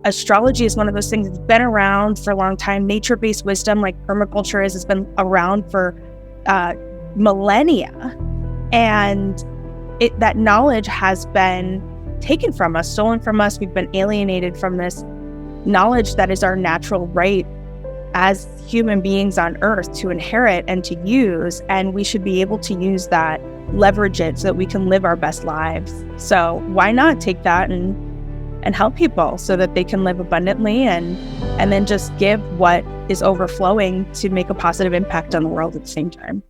Astrology is one of those things that's been around for a long time. Nature-based wisdom, like permaculture, has been around for millennia. And that knowledge has been taken from us, stolen from us. We've been alienated from this knowledge that is our natural right as human beings on Earth to inherit and to use. And we should be able to use that, leverage it so that we can live our best lives. So why not take that and help people so that they can live abundantly and then just give what is overflowing to make a positive impact on the world at the same time.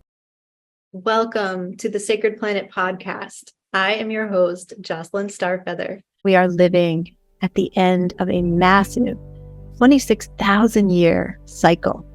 Welcome to the Sacred Planet podcast. I am your host, Jocelyn Starfeather. We are living at the end of a massive 26,000 year cycle.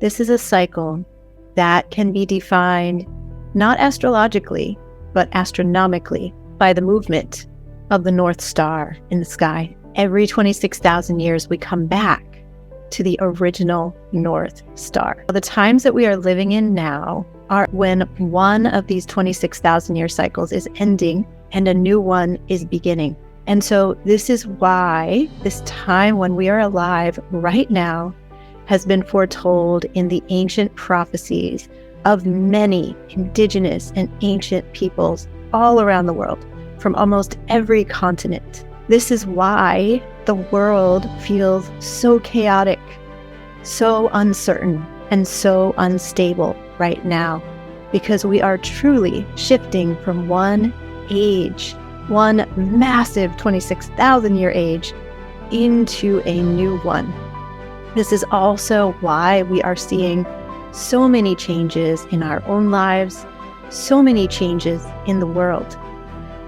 This is a cycle that can be defined not astrologically, but astronomically by the movement of the North Star in the sky. Every 26,000 years, we come back to the original North Star. The times that we are living in now are when one of these 26,000 year cycles is ending and a new one is beginning. And so this is why this time when we are alive right now has been foretold in the ancient prophecies of many indigenous and ancient peoples all around the world, from almost every continent. This is why the world feels so chaotic, so uncertain, and so unstable right now, because we are truly shifting from one age, one massive 26,000 year age, into a new one. This is also why we are seeing so many changes in our own lives, so many changes in the world.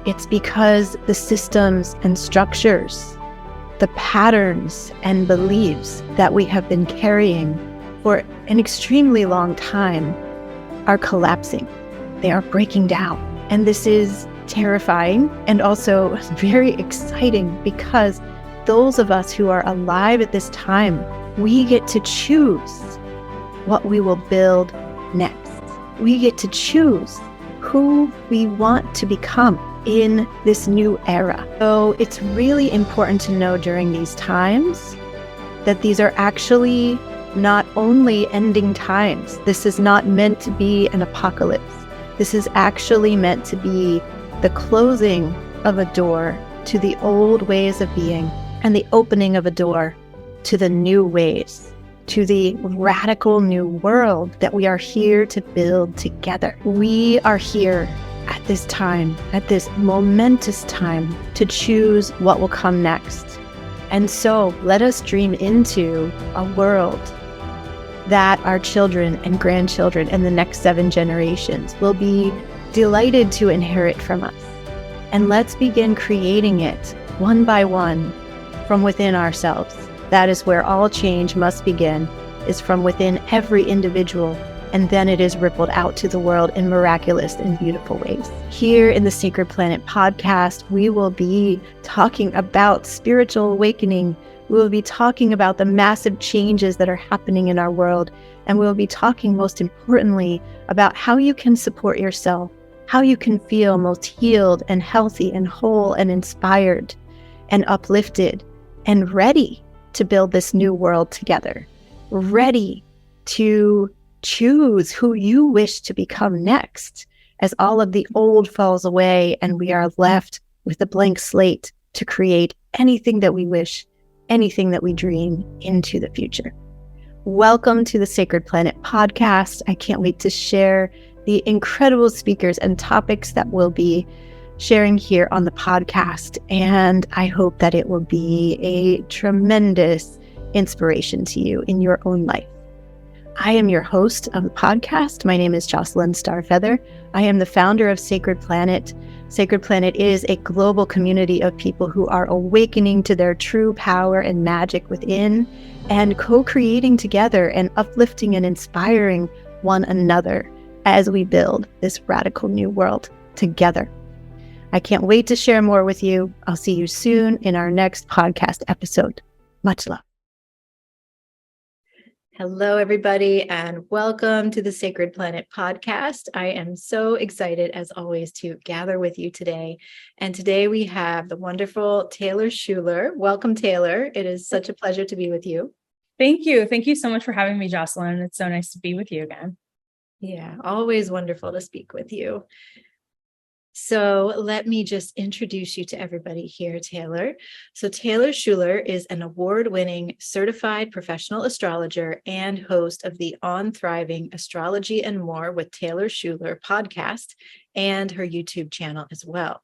It's because the systems and structures, the patterns and beliefs that we have been carrying for an extremely long time are collapsing. They are breaking down. And this is terrifying and also very exciting, because those of us who are alive at this time, we get to choose what we will build next. We get to choose who we want to become in this new era. So it's really important to know during these times that these are actually not only ending times. This is not meant to be an apocalypse. This is actually meant to be the closing of a door to the old ways of being and the opening of a door to the new ways, to the radical new world that we are here to build together. We are here at this time, at this momentous time, to choose what will come next. And so let us dream into a world that our children and grandchildren and the next 7 generations will be delighted to inherit from us. And let's begin creating it one by one from within ourselves. That is where all change must begin, is from within every individual, and then it is rippled out to the world in miraculous and beautiful ways. Here in the Sacred Planet podcast, we will be talking about spiritual awakening. We will be talking about the massive changes that are happening in our world, and we will be talking most importantly about how you can support yourself, how you can feel most healed and healthy and whole and inspired and uplifted and ready to build this new world together, ready to choose who you wish to become next as all of the old falls away and we are left with a blank slate to create anything that we wish, anything that we dream into the future. Welcome to the Sacred Planet podcast. I can't wait to share the incredible speakers and topics that we'll be sharing here on the podcast. And I hope that it will be a tremendous inspiration to you in your own life. I am your host of the podcast. My name is Jocelyn Starfeather. I am the founder of Sacred Planet. Sacred Planet is a global community of people who are awakening to their true power and magic within and co-creating together and uplifting and inspiring one another as we build this radical new world together. I can't wait to share more with you. I'll see you soon in our next podcast episode. Much love. Hello, everybody, and welcome to the Sacred Planet podcast. I am so excited, as always, to gather with you today. And today we have the wonderful Taylor Shuler. Welcome, Taylor. It is such a pleasure to be with you. Thank you. Thank you so much for having me, Jocelyn. It's so nice to be with you again. Yeah, always wonderful to speak with you. So let me just introduce you to everybody here, Taylor. So Taylor Shuler is an award-winning certified professional astrologer and host of the On Thriving Astrology and More with Taylor Shuler podcast and her YouTube channel as well.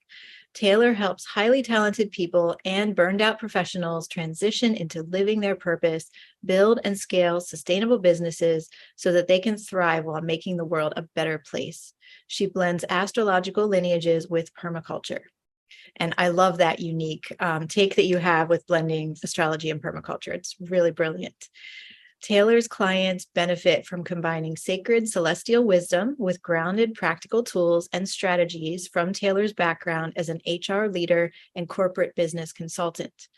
Taylor helps highly talented people and burned out professionals transition into living their purpose, build and scale sustainable businesses so that they can thrive while making the world a better place. She blends astrological lineages with permaculture. And I love that unique take that you have with blending astrology and permaculture. It's really brilliant. Taylor's clients benefit from combining sacred celestial wisdom with grounded practical tools and strategies from Taylor's background as an HR leader and corporate business consultant.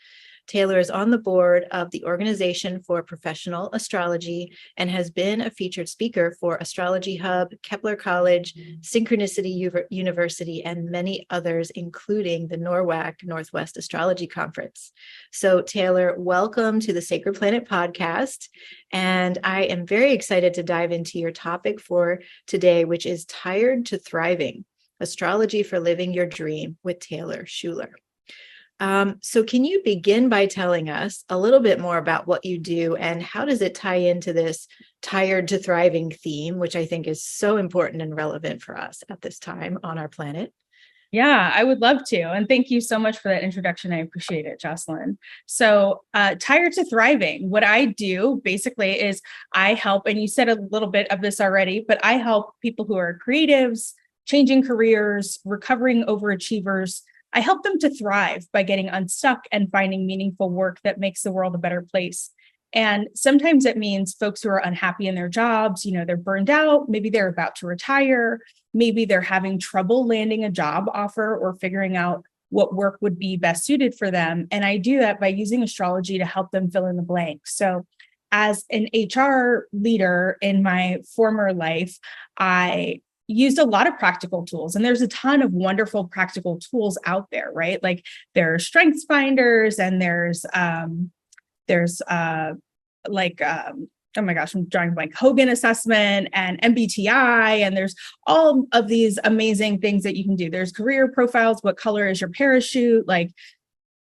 Taylor is on the board of the Organization for Professional Astrologer and has been a featured speaker for Astrology Hub, Kepler College, Synchronicity University, and many others, including the NORWAC Northwest Astrology Conference. So Taylor, welcome to the Sacred Planet podcast. And I am very excited to dive into your topic for today, which is Tired to Thriving, Astrology for Living Your Dream with Taylor Shuler. So can you begin by telling us a little bit more about what you do and how does it tie into this tired to thriving theme, which I think is so important and relevant for us at this time on our planet? Yeah, I would love to. And thank you so much for that introduction. I appreciate it, Jocelyn. So Tired to Thriving, what I do basically is I help, and you said a little bit of this already, but I help people who are creatives, changing careers, recovering overachievers. I help them to thrive by getting unstuck and finding meaningful work that makes the world a better place. And sometimes it means folks who are unhappy in their jobs, they're burned out, maybe they're about to retire, maybe they're having trouble landing a job offer or figuring out what work would be best suited for them. And I do that by using astrology to help them fill in the blanks. So as an HR leader in my former life, I used a lot of practical tools, and there's a ton of wonderful practical tools out there, right? Like there are strengths finders, and there's oh my gosh, I'm drawing blank, Hogan assessment and MBTI, and there's all of these amazing things that you can do. There's career profiles, what color is your parachute? Like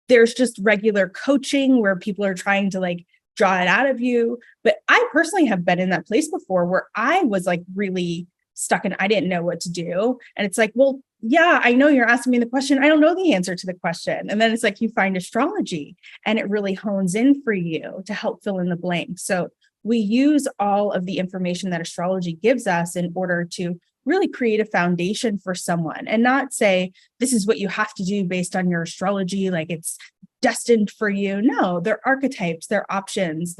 there's just regular coaching where people are trying to like draw it out of you. But I personally have been in that place before where I was like really stuck and I didn't know what to do. And it's like, well, yeah, I know you're asking me the question. I don't know the answer to the question. And then it's like you find astrology and it really hones in for you to help fill in the blank. So we use all of the information that astrology gives us in order to really create a foundation for someone and not say, this is what you have to do based on your astrology, like it's destined for you. No, they're archetypes, they're options,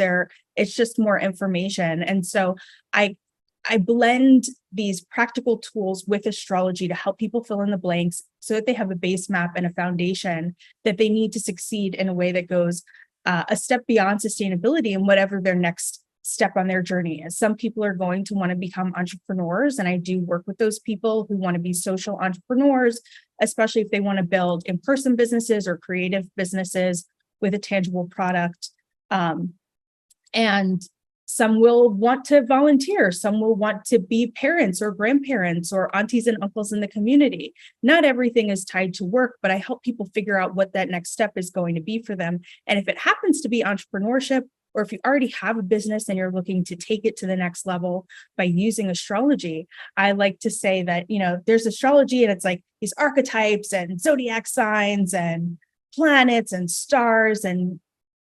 it's just more information. And so I blend these practical tools with astrology to help people fill in the blanks so that they have a base map and a foundation that they need to succeed in a way that goes a step beyond sustainability and whatever their next step on their journey is. Some people are going to want to become entrepreneurs, and I do work with those people who want to be social entrepreneurs, especially if they want to build in-person businesses or creative businesses with a tangible product. And some will want to volunteer. Some will want to be parents or grandparents or aunties and uncles in the community. Not everything is tied to work, but I help people figure out what that next step is going to be for them. And if it happens to be entrepreneurship, or if you already have a business and you're looking to take it to the next level by using astrology, I like to say that, there's astrology and it's like these archetypes and zodiac signs and planets and stars, and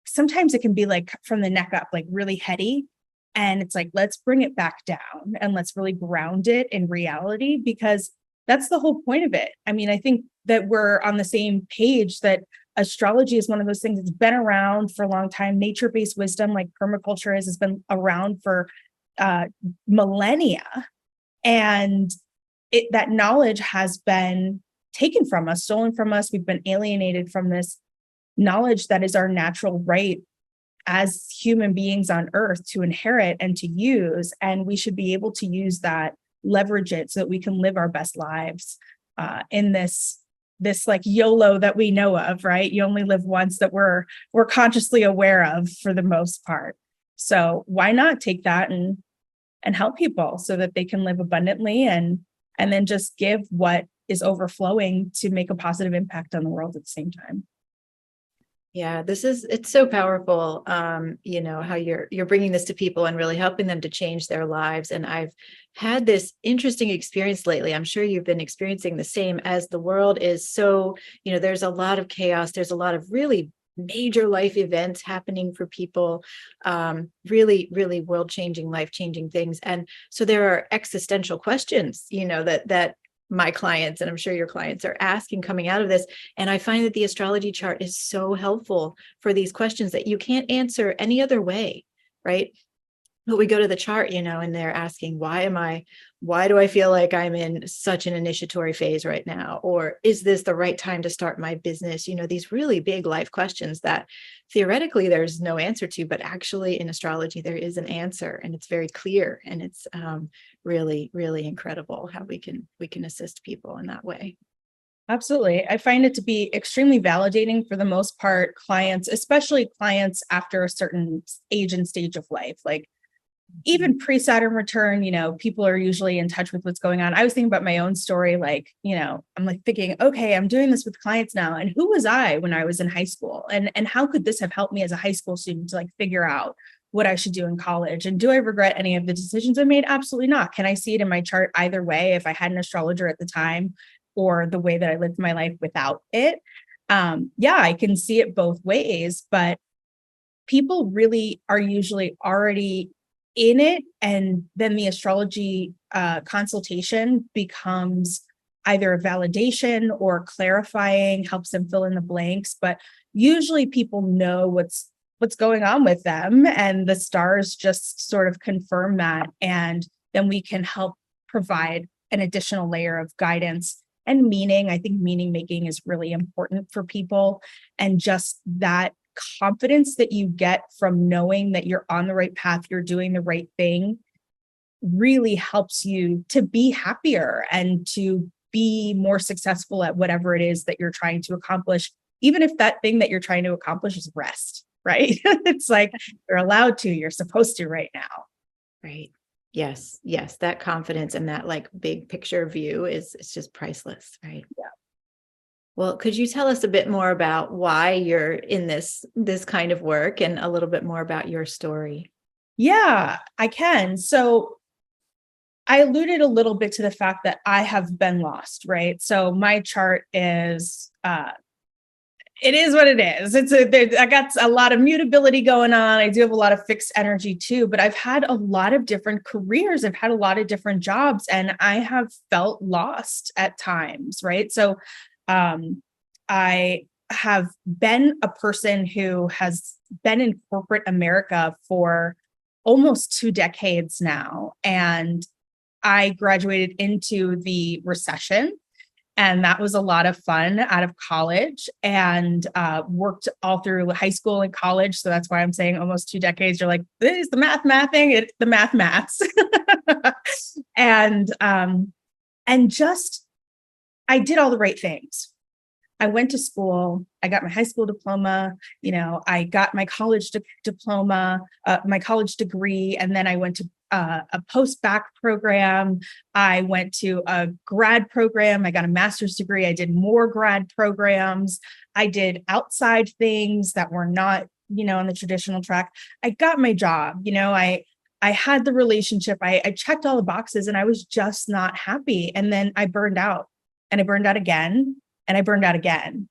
sometimes it can be like from the neck up, like really heady. And it's like, let's bring it back down and let's really ground it in reality, because that's the whole point of it. I mean, I think that we're on the same page that astrology is one of those things that's been around for a long time. Nature-based wisdom, like permaculture has been around for millennia. And that knowledge has been taken from us, stolen from us. We've been alienated from this knowledge that is our natural right as human beings on earth to inherit and to use. And we should be able to use that, leverage it so that we can live our best lives in this like YOLO that we know of, right? You only live once, that we're consciously aware of for the most part. So why not take that and help people so that they can live abundantly and then just give what is overflowing to make a positive impact on the world at the same time. Yeah, it's so powerful. How you're bringing this to people and really helping them to change their lives. And I've had this interesting experience lately. I'm sure you've been experiencing the same, as the world is so, there's a lot of chaos. There's a lot of really major life events happening for people, really, really world-changing, life-changing things. And so there are existential questions, that my clients, and I'm sure your clients, are asking coming out of this. And I find that the astrology chart is so helpful for these questions that you can't answer any other way, right? But we go to the chart, and they're asking, why do I feel like I'm in such an initiatory phase right now? Or is this the right time to start my business? These really big life questions that theoretically there's no answer to, but actually in astrology, there is an answer, and it's very clear. And it's really, really incredible how we can assist people in that way. Absolutely. I find it to be extremely validating for the most part, clients, especially clients after a certain age and stage of life, like even pre-Saturn return, people are usually in touch with what's going on. I was thinking about my own story, like, I'm like thinking, okay, I'm doing this with clients now. And who was I when I was in high school? And how could this have helped me as a high school student to like figure out what I should do in college? And do I regret any of the decisions I made? Absolutely not. Can I see it in my chart either way, if I had an astrologer at the time or the way that I lived my life without it? Yeah, I can see it both ways, but people really are usually already in it. And then the astrology consultation becomes either a validation or clarifying, helps them fill in the blanks. But usually people know what's going on with them, and the stars just sort of confirm that. And then we can help provide an additional layer of guidance and meaning. I think meaning making is really important for people, and just that confidence that you get from knowing that you're on the right path, you're doing the right thing, really helps you to be happier and to be more successful at whatever it is that you're trying to accomplish, even if that thing that you're trying to accomplish is rest, right? It's like you're allowed to, you're supposed to right now. Right. Yes. That confidence and that like big picture view it's just priceless, right? Yeah. Well, could you tell us a bit more about why you're in this kind of work, and a little bit more about your story? Yeah, I can. So I alluded a little bit to the fact that I have been lost, right? So my chart is, it is what it is. I got a lot of mutability going on. I do have a lot of fixed energy too, but I've had a lot of different careers. I've had a lot of different jobs, and I have felt lost at times, right? So I have been a person who has been in corporate America for almost 2 decades now. And I graduated into the recession, and that was a lot of fun out of college, and worked all through high school and college. So that's why I'm saying almost 2 decades. You're like, this is the mathing, it's the maths. And just, I did all the right things. I went to school, I got my high school diploma, I got my college diploma, my college degree, and then I went to a post-bac program. I went to a grad program. I got a master's degree. I did more grad programs. I did outside things that were not, on the traditional track. I got my job, I had the relationship. I checked all the boxes, and I was just not happy. And then I burned out, and I burned out again. And I burned out again.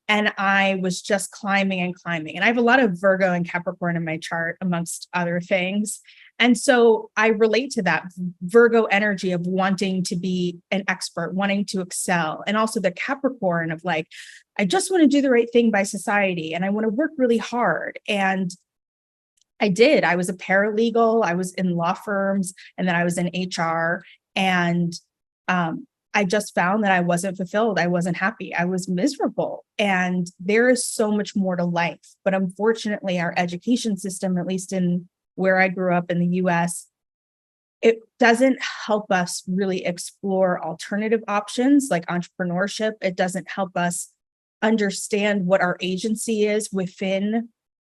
And I was just climbing and climbing. And I have a lot of Virgo and Capricorn in my chart, amongst other things. And so I relate to that Virgo energy of wanting to be an expert, wanting to excel. And also the Capricorn of like, I just want to do the right thing by society, and I want to work really hard. And I did. I was a paralegal. I was in law firms, and then I was in HR. And I just found that I wasn't fulfilled. I wasn't happy. I was miserable. And there is so much more to life. But unfortunately, our education system, at least in where I grew up in the US, it doesn't help us really explore alternative options like entrepreneurship. It doesn't help us understand what our agency is within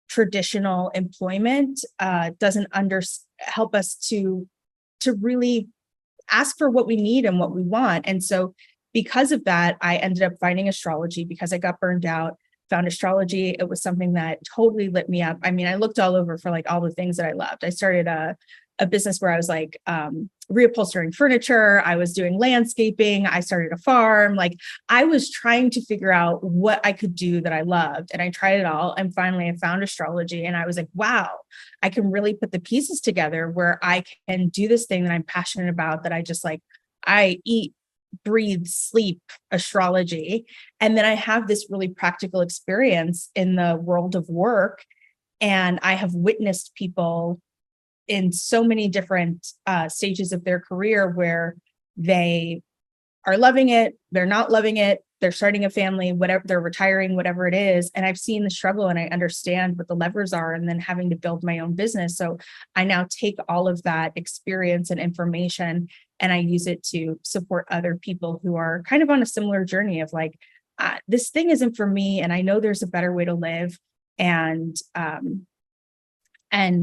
traditional employment. Doesn't help us to really ask for what we need and what we want. And so because of that, I ended up finding astrology because I got burned out, found astrology. It was something that totally lit me up. I mean, I looked all over for like all the things that I loved. I started a business where I was like reupholstering furniture. I was doing landscaping. I started a farm. Like I was trying to figure out what I could do that I loved. And I tried it all. And finally I found astrology and I was like, wow, I can really put the pieces together where I can do this thing that I'm passionate about, that I just like, I eat, breathe, sleep astrology. And then I have this really practical experience in the world of work. And I have witnessed people in so many different stages of their career where they are loving it, they're not loving it, they're starting a family, whatever, they're retiring, whatever it is. And I've seen the struggle and I understand what the levers are, and then having to build my own business. So I now take all of that experience and information and I use it to support other people who are kind of on a similar journey of like, this thing isn't for me. And I know there's a better way to live. And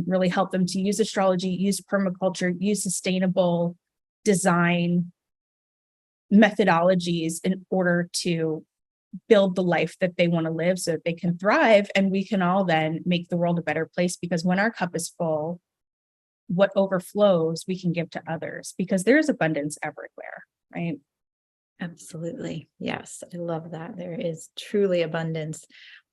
really help them to use astrology, use permaculture, use sustainable design methodologies in order to build the life that they want to live so that they can thrive. And we can all then make the world a better place, because when our cup is full, what overflows we can give to others, because there's abundance everywhere, right? Absolutely. Yes. I love that. There is truly abundance.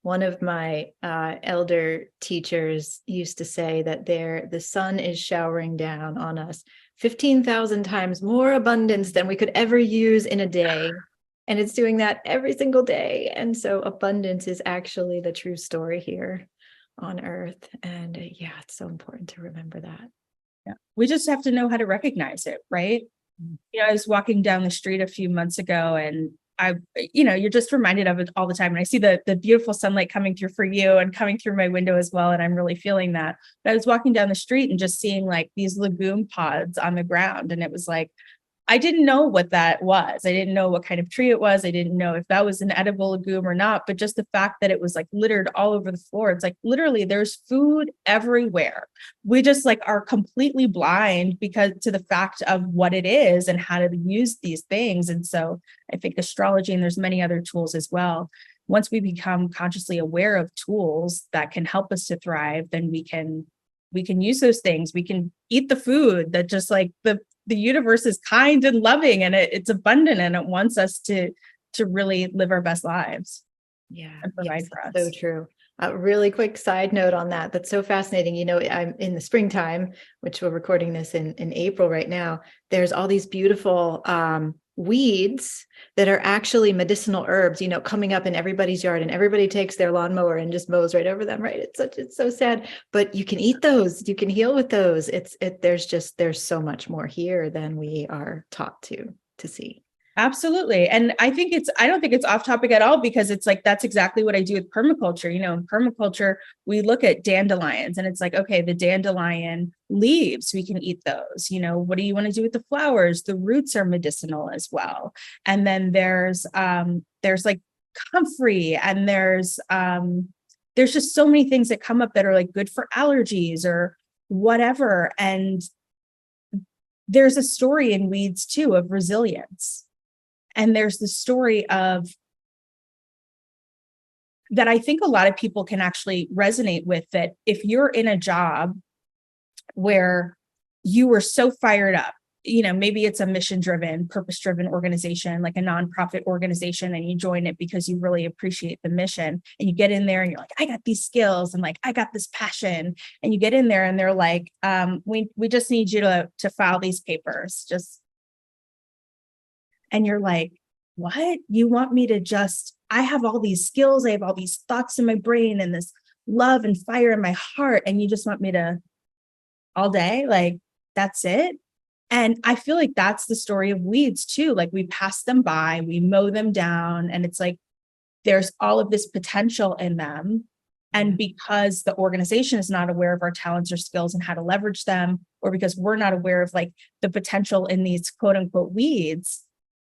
One of my elder teachers used to say that the sun is showering down on us 15,000 times more abundance than we could ever use in a day. And it's doing that every single day. And so abundance is actually the true story here on Earth. And yeah, it's so important to remember that. Yeah. We just have to know how to recognize it, right? You know, I was walking down the street a few months ago and you're just reminded of it all the time. And I see the beautiful sunlight coming through for you and coming through my window as well. And I'm really feeling that. But I was walking down the street and just seeing like these legume pods on the ground. And it was like, I didn't know what that was. I didn't know what kind of tree it was. I didn't know if that was an edible legume or not, but just the fact that it was like littered all over the floor. It's like, literally there's food everywhere. We just like are completely blind because to the fact of what it is and how to use these things. And so I think astrology, and there's many other tools as well. Once we become consciously aware of tools that can help us to thrive, then we can use those things. We can eat the food that just like the universe is kind and loving, and it's abundant, and it wants us to really live our best lives. Yeah. And provide for us. So true. A really quick side note on that. That's so fascinating. You know, I'm in the springtime, which we're recording this in April right now. There's all these beautiful weeds that are actually medicinal herbs, you know, coming up in everybody's yard, and everybody takes their lawnmower and just mows right over them. Right. It's so sad, but you can eat those, you can heal with those. There's so much more here than we are taught to see. Absolutely. And I don't think it's off topic at all, because it's like, that's exactly what I do with permaculture. You know, in permaculture, we look at dandelions and it's like, okay, the dandelion leaves, we can eat those. You know, what do you want to do with the flowers? The roots are medicinal as well. And then there's like comfrey, and there's just so many things that come up that are like good for allergies or whatever. And there's a story in weeds too of resilience. And there's the story of that I think a lot of people can actually resonate with, that if you're in a job where you were so fired up, you know, maybe it's a mission-driven, purpose-driven organization, like a nonprofit organization, and you join it because you really appreciate the mission, and you get in there and you're like, I got these skills and like, I got this passion, and you get in there and they're like, we just need you to file these papers, and you're like, what? You want me to I have all these skills, I have all these thoughts in my brain and this love and fire in my heart, and you just want me to all day, like, that's it? And I feel like that's the story of weeds too. Like we pass them by, we mow them down, and it's like there's all of this potential in them. And because the organization is not aware of our talents or skills and how to leverage them, or because we're not aware of like the potential in these quote unquote weeds,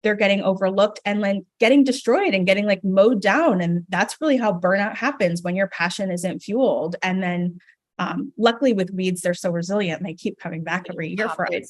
they're getting overlooked and like getting destroyed and getting like mowed down. And that's really how burnout happens, when your passion isn't fueled. And then luckily with weeds, they're so resilient. They keep coming back every year for us.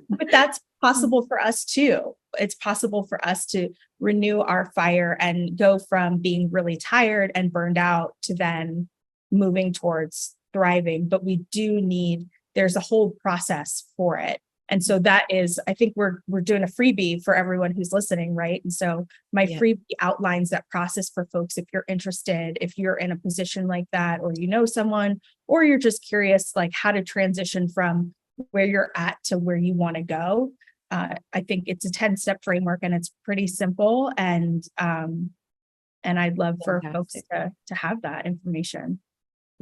But that's possible for us too. It's possible for us to renew our fire and go from being really tired and burned out to then moving towards thriving. But we do need, there's a whole process for it. And so that is, I think we're doing a freebie for everyone who's listening, right? And so my freebie outlines that process for folks if you're interested, if you're in a position like that, or you know someone, or you're just curious, like how to transition from where you're at to where you want to go. I think it's a 10-step framework, and it's pretty simple. And I'd love for folks to have that information.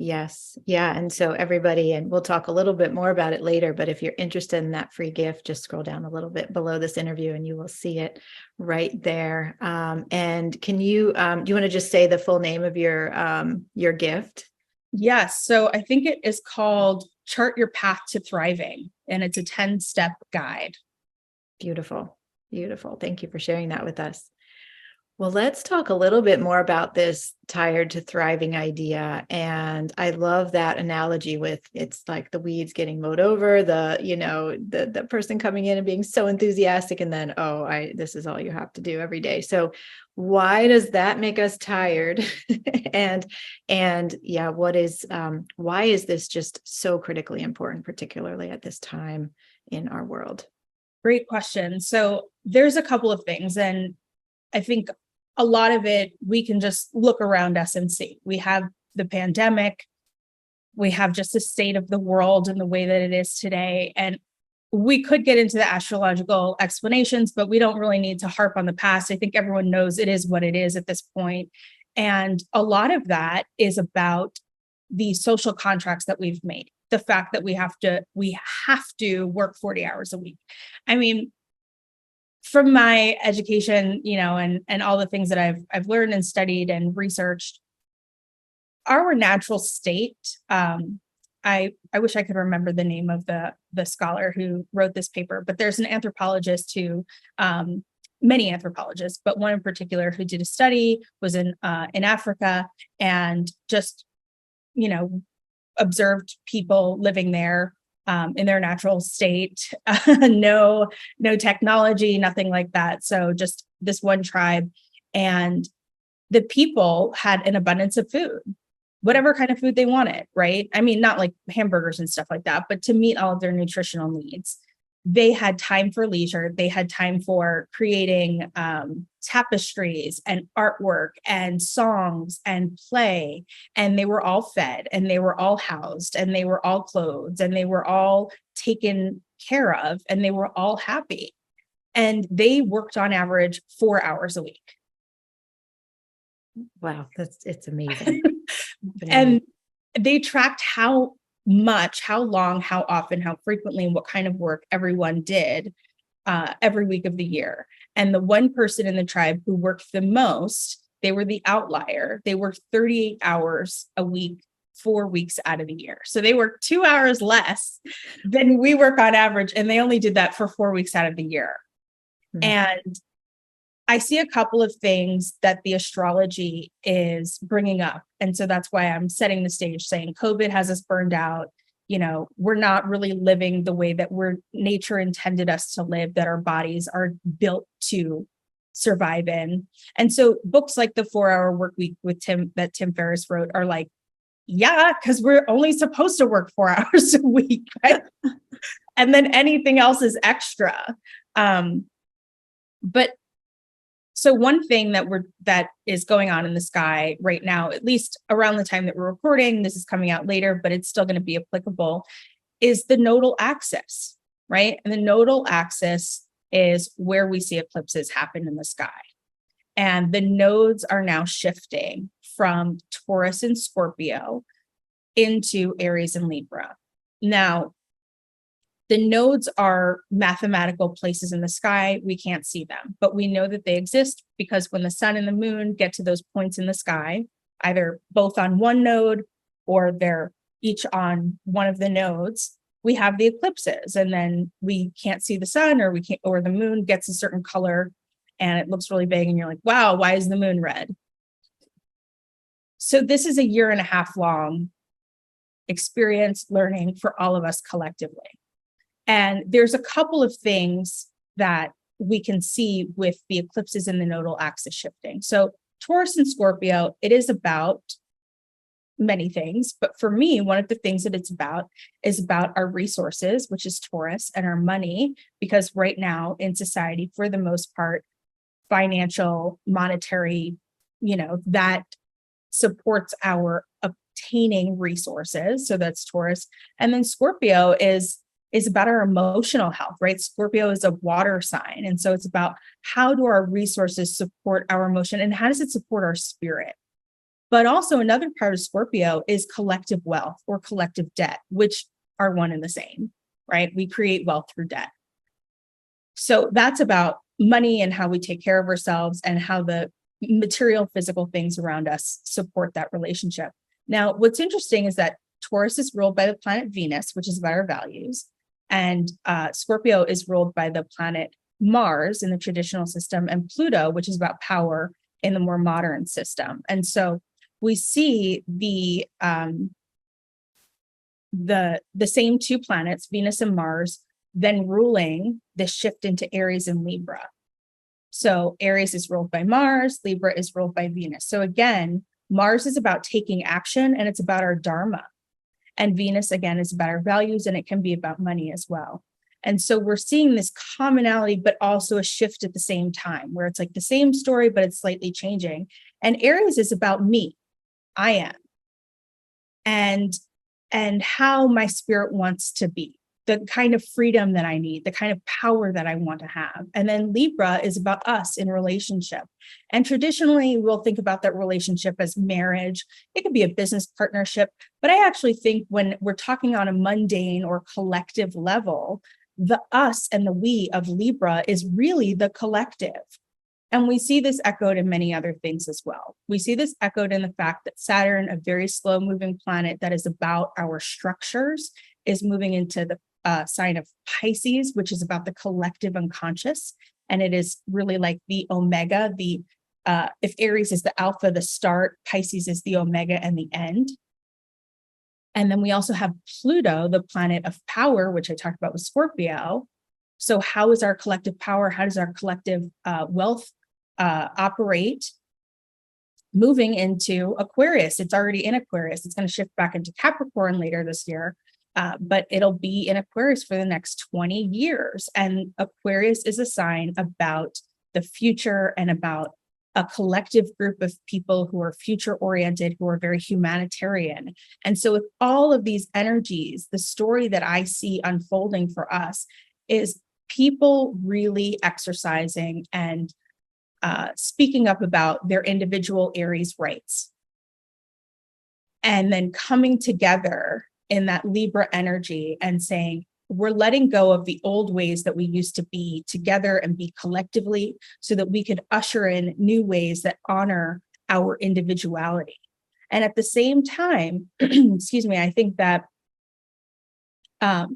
Yes. Yeah. And so everybody, and we'll talk a little bit more about it later, but if you're interested in that free gift, just scroll down a little bit below this interview and you will see it right there. And can you, do you want to just say the full name of your gift? Yes. So I think it is called Chart Your Path to Thriving, and it's a 10-step guide. Beautiful. Beautiful. Thank you for sharing that with us. Well, let's talk a little bit more about this tired to thriving idea. And I love that analogy with, it's like the weeds getting mowed over, the person coming in and being so enthusiastic, and then, this is all you have to do every day. So why does that make us tired? and yeah, why is this just so critically important, particularly at this time in our world? Great question. So there's a couple of things, and I think a lot of it, we can just look around us and see. We have the pandemic, we have just the state of the world and the way that it is today. And we could get into the astrological explanations, but we don't really need to harp on the past. I think everyone knows it is what it is at this point. And a lot of that is about the social contracts that we've made. The fact that we have to work 40 hours a week. I mean, from my education, and all the things that I've learned and studied and researched, our natural state. I wish I could remember the name of the scholar who wrote this paper, but there's an anthropologist who, many anthropologists, but one in particular who did a study, was in Africa, and just observed people living there in their natural state, no technology, nothing like that. So just this one tribe, and the people had an abundance of food, whatever kind of food they wanted, right? I mean, not like hamburgers and stuff like that, but to meet all of their nutritional needs. They had time for leisure. They had time for creating tapestries and artwork and songs and play. And they were all fed, and they were all housed, and they were all clothed, and they were all taken care of, and they were all happy. And they worked on average 4 hours a week. Wow, it's amazing. And they tracked how much, how long, how often, how frequently, and what kind of work everyone did every week of the year. And the one person in the tribe who worked the most, they were the outlier. They worked 38 hours a week, 4 weeks out of the year. So they work 2 hours less than we work on average. And they only did that for 4 weeks out of the year. Mm-hmm. And I see a couple of things that the astrology is bringing up. And so that's why I'm setting the stage, saying COVID has us burned out. We're not really living the way that nature intended us to live, that our bodies are built to survive in. And so books like The 4-Hour Workweek that Tim Ferriss wrote are like, yeah, because we're only supposed to work 4 hours a week, right? And then anything else is extra. But so one thing that is going on in the sky right now, at least around the time that we're recording, this is coming out later, but it's still going to be applicable, is the nodal axis, right? And the nodal axis is where we see eclipses happen in the sky. And the nodes are now shifting from Taurus and Scorpio into Aries and Libra. Now, The nodes are mathematical places in the sky. We can't see them, but we know that they exist because when the sun and the moon get to those points in the sky, either both on one node or they're each on one of the nodes, we have the eclipses, and then we can't see the sun, or the moon gets a certain color and it looks really big and you're like, wow, why is the moon red? So this is a 1.5 year long experience learning for all of us collectively. And there's a couple of things that we can see with the eclipses and the nodal axis shifting. So Taurus and Scorpio, it is about many things, but for me, one of the things that it's about is about our resources, which is Taurus, and our money, because right now in society, for the most part, financial, monetary, that supports our obtaining resources. So that's Taurus. And then Scorpio is about our emotional health, right? Scorpio is a water sign. And so it's about how do our resources support our emotion and how does it support our spirit? But also another part of Scorpio is collective wealth or collective debt, which are one and the same, right? We create wealth through debt. So that's about money and how we take care of ourselves and how the material, physical things around us support that relationship. Now, what's interesting is that Taurus is ruled by the planet Venus, which is about our values. And Scorpio is ruled by the planet Mars in the traditional system, and Pluto, which is about power in the more modern system. And so we see the same two planets, Venus and Mars, then ruling the shift into Aries and Libra. So Aries is ruled by Mars, Libra is ruled by Venus. So again, Mars is about taking action and it's about our dharma. And Venus, again, is about our values, and it can be about money as well. And so we're seeing this commonality, but also a shift at the same time, where it's like the same story, but it's slightly changing. And Aries is about me, I am, and how my spirit wants to be, the kind of freedom that I need, the kind of power that I want to have. And then Libra is about us in relationship. And traditionally, we'll think about that relationship as marriage. It could be a business partnership. But I actually think when we're talking on a mundane or collective level, the us and the we of Libra is really the collective. And we see this echoed in many other things as well. We see this echoed in the fact that Saturn, a very slow moving planet that is about our structures, is moving into the sign of Pisces, which is about the collective unconscious. And it is really like the omega, if Aries is the alpha, the start, Pisces is the omega and the end. And then we also have Pluto, the planet of power, which I talked about with Scorpio. So how is our collective power? How does our collective wealth operate? Moving into Aquarius. It's already in Aquarius. It's going to shift back into Capricorn later this year. But it'll be in Aquarius for the next 20 years. And Aquarius is a sign about the future and about a collective group of people who are future oriented, who are very humanitarian. And so with all of these energies, the story that I see unfolding for us is people really exercising and speaking up about their individual Aries rights. And then coming together in that Libra energy and saying, we're letting go of the old ways that we used to be together and be collectively so that we could usher in new ways that honor our individuality. And at the same time, excuse me, I think that the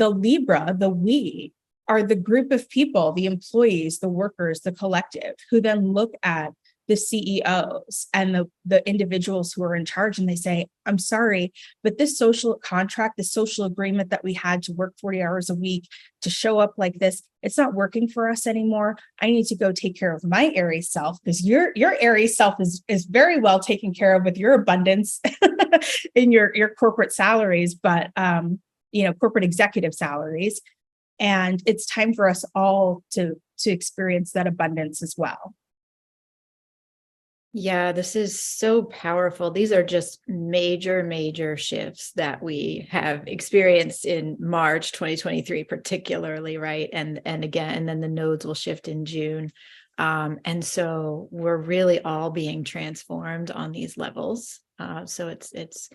Libra, the we, are the group of people, the employees, the workers, the collective, who then look at the CEOs and the individuals who are in charge, and they say, I'm sorry, but this social contract, this social agreement that we had to work 40 hours a week to show up like this, it's not working for us anymore. I need to go take care of my Aries self, because your Aries self is very well taken care of with your abundance in your corporate salaries, but corporate executive salaries. And it's time for us all to experience that abundance as well. Yeah, this is so powerful. These are just major, major shifts that we have experienced in March 2023, particularly, right? And again, and then the nodes will shift in June. And so we're really all being transformed on these levels. So it's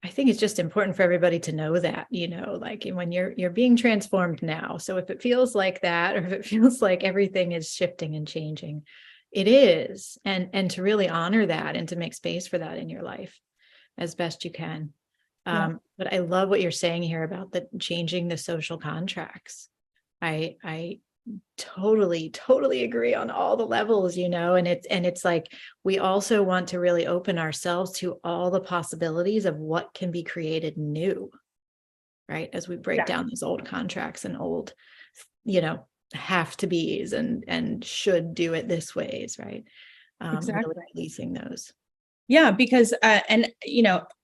I think it's just important for everybody to know that, like when you're being transformed now. So if it feels like that, or if it feels like everything is shifting and changing, it is. And to really honor that and to make space for that in your life as best you can. But I love what you're saying here about the changing the social contracts. I totally agree on all the levels, and it's like, we also want to really open ourselves to all the possibilities of what can be created new, right? As we break down those old contracts and old, have to be's and should do it this ways, right? Really releasing those. Yeah, because,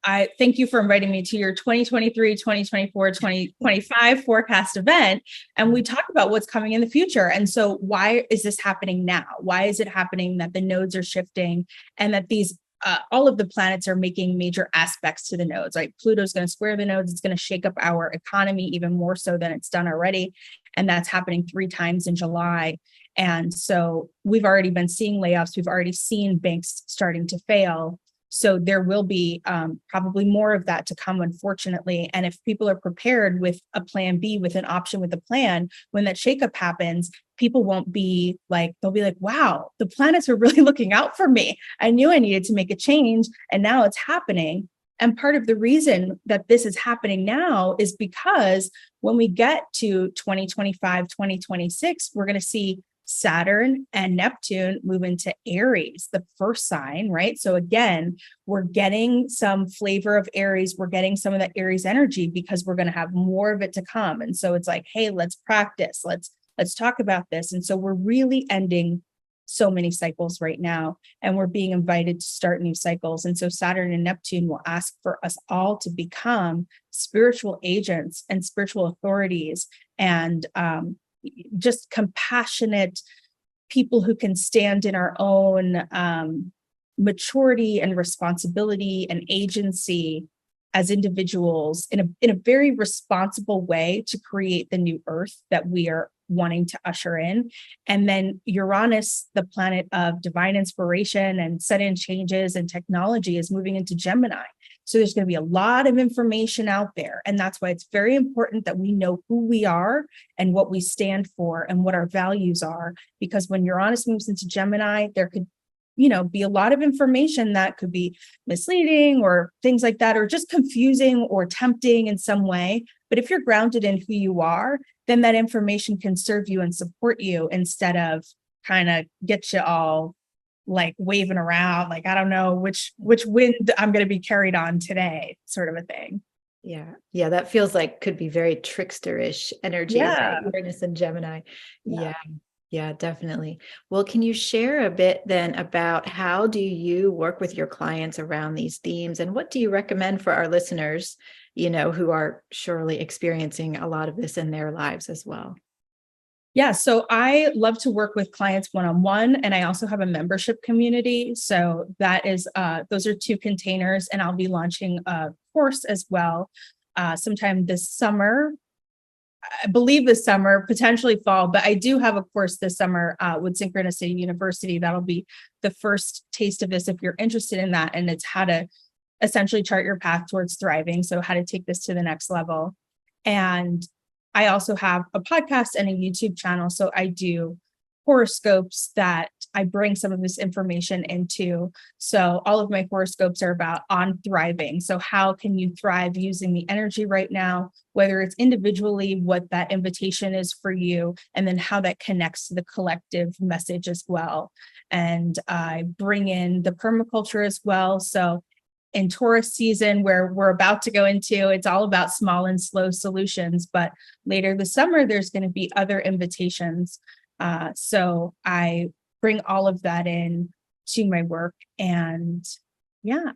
I thank you for inviting me to your 2023, 2024, 2025 forecast event. And we talk about what's coming in the future. And so why is this happening now? Why is it happening that the nodes are shifting and that these, all of the planets are making major aspects to the nodes? Like Pluto's going to square the nodes. It's going to shake up our economy even more so than it's done already. And that's happening 3 times in July. And so we've already been seeing layoffs. We've already seen banks starting to fail. So there will be probably more of that to come, unfortunately. And if people are prepared with a plan B, with an option, with a plan, when that shakeup happens, people won't be like, they'll be like, wow, the planets are really looking out for me. I knew I needed to make a change, and now it's happening. And part of the reason that this is happening now is because when we get to 2025, 2026, we're going to see Saturn and Neptune move into Aries, the first sign, right? So again, we're getting some flavor of Aries. We're getting some of that Aries energy because we're going to have more of it to come. And so it's like, hey, let's practice. Let's talk about this. And so we're really ending so many cycles right now, and we're being invited to start new cycles. And so Saturn and Neptune will ask for us all to become spiritual agents and spiritual authorities, and just compassionate people who can stand in our own maturity and responsibility and agency as individuals in a very responsible way to create the new earth that we are wanting to usher in. And then Uranus, the planet of divine inspiration and sudden changes and technology, is moving into Gemini. So there's going to be a lot of information out there. And that's why it's very important that we know who we are and what we stand for and what our values are. Because when Uranus moves into Gemini, there could be a lot of information that could be misleading or things like that, or just confusing or tempting in some way. But if you're grounded in who you are, then that information can serve you and support you instead of kind of get you all like waving around, like, I don't know which wind I'm going to be carried on today, sort of a thing. Yeah. That feels like could be very tricksterish energy, right? Uranus and Gemini. Yeah, definitely. Well, can you share a bit then about how do you work with your clients around these themes, and what do you recommend for our listeners, who are surely experiencing a lot of this in their lives as well? Yeah, so I love to work with clients one-on-one, and I also have a membership community. So that is, those are 2 containers, and I'll be launching a course as well sometime this summer. I believe this summer, potentially fall, but I do have a course this summer with Synchronicity University. That'll be the first taste of this if you're interested in that. And it's how to essentially chart your path towards thriving. So how to take this to the next level. And I also have a podcast and a YouTube channel. So I do horoscopes that I bring some of this information into. So all of my horoscopes are about on thriving. So how can you thrive using the energy right now, whether it's individually, what that invitation is for you, and then how that connects to the collective message as well. And I bring in the permaculture as well. So in Taurus season, where we're about to go into, it's all about small and slow solutions. But later this summer, there's going to be other invitations. So I bring all of that in to my work, and yeah.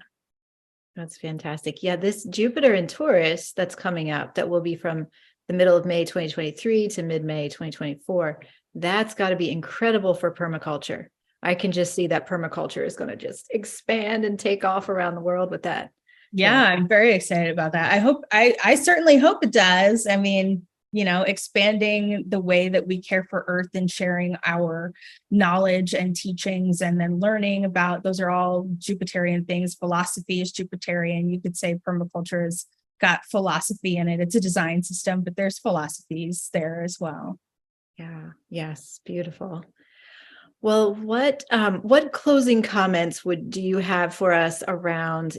That's fantastic. Yeah, this Jupiter in Taurus that's coming up, that will be from the middle of May 2023 to mid-May 2024, that's got to be incredible for permaculture. I can just see that permaculture is going to just expand and take off around the world with that. Yeah, I'm very excited about that. I certainly hope it does. I mean, expanding the way that we care for Earth and sharing our knowledge and teachings, and then learning about, those are all Jupiterian things. Philosophy is Jupiterian. You could say permaculture has got philosophy in it. It's a design system, but there's philosophies there as well. Yeah. Yes. Beautiful. Well, what closing comments do you have for us around,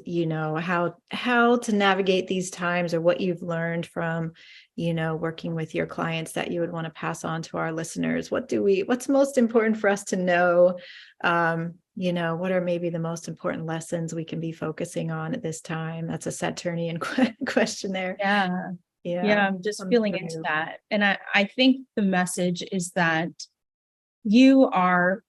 how to navigate these times, or what you've learned from, working with your clients that you would want to pass on to our listeners? What's most important for us to know? What are maybe the most important lessons we can be focusing on at this time? That's a Saturnian question there. Yeah. I'm just feeling into that. And I think the message is that you are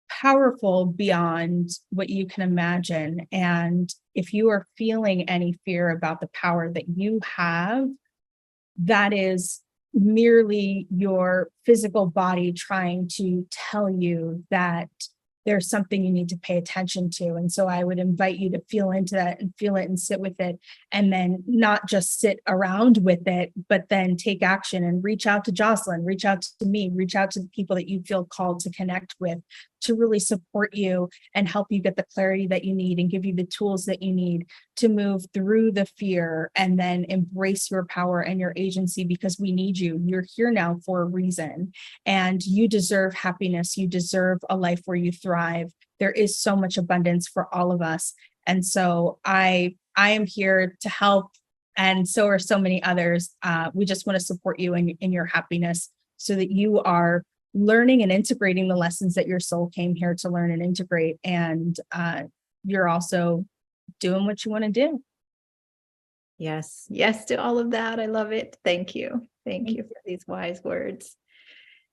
powerful beyond what you can imagine. And if you are feeling any fear about the power that you have, that is merely your physical body trying to tell you that there's something you need to pay attention to. And so I would invite you to feel into that and feel it and sit with it, and then not just sit around with it, but then take action and reach out to Jocelyn, reach out to me, reach out to the people that you feel called to connect with, to really support you and help you get the clarity that you need and give you the tools that you need to move through the fear and then embrace your power and your agency, because we need you. You're here now for a reason, and you deserve happiness. You deserve a life where you thrive. There is so much abundance for all of us. And so I am here to help. And so are so many others. We just want to support you in your happiness, so that you are learning and integrating the lessons that your soul came here to learn and integrate. And you're also doing what you want to do. Yes. Yes to all of that. I love it. Thank you. Thank you for these wise words.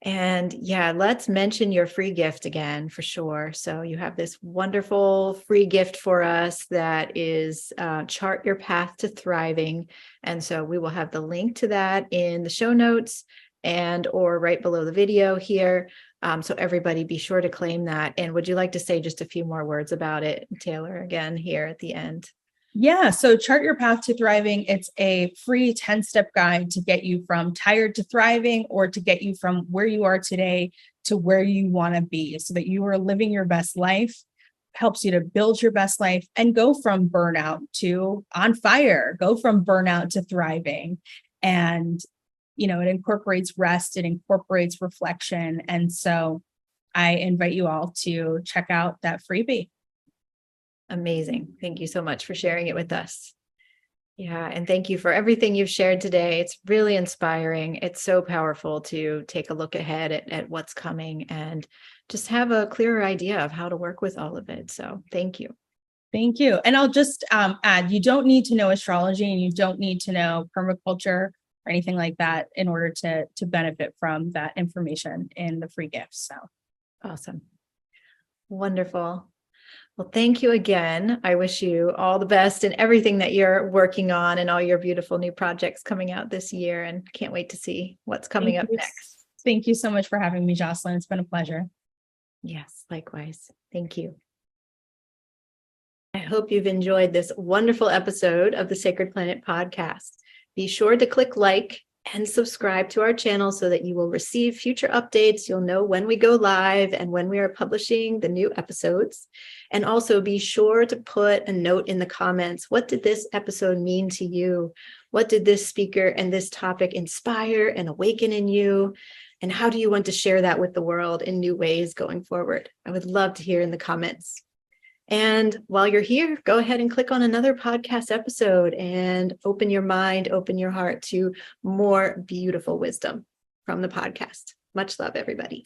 And yeah, let's mention your free gift again for sure. So you have this wonderful free gift for us that is Chart Your Path to Thriving. And so we will have the link to that in the show notes or right below the video here. So everybody be sure to claim that. And would you like to say just a few more words about it, Taylor, again, here at the end? Yeah. So Chart Your Path to Thriving. It's a free 10-step guide to get you from tired to thriving, or to get you from where you are today to where you want to be, so that you are living your best life. Helps you to build your best life and go from burnout to on fire, go from burnout to thriving. And, it incorporates rest, it incorporates reflection. And so I invite you all to check out that freebie. Amazing. Thank you so much for sharing it with us. Yeah. And thank you for everything you've shared today. It's really inspiring. It's so powerful to take a look ahead at what's coming and just have a clearer idea of how to work with all of it. So thank you. Thank you. And I'll just add, you don't need to know astrology, and you don't need to know permaculture or anything like that in order to benefit from that information in the free gifts. So awesome. Wonderful. Well, thank you again. I wish you all the best in everything that you're working on and all your beautiful new projects coming out this year, and can't wait to see what's coming up next. Thank you so much for having me, Jocelyn. It's been a pleasure. Yes, likewise. Thank you. I hope you've enjoyed this wonderful episode of the Sacred Planet podcast. Be sure to click like and subscribe to our channel so that you will receive future updates. You'll know when we go live and when we are publishing the new episodes. And also be sure to put a note in the comments. What did this episode mean to you? What did this speaker and this topic inspire and awaken in you? And how do you want to share that with the world in new ways going forward? I would love to hear in the comments. And while you're here, go ahead and click on another podcast episode and open your mind, open your heart to more beautiful wisdom from the podcast. Much love, everybody.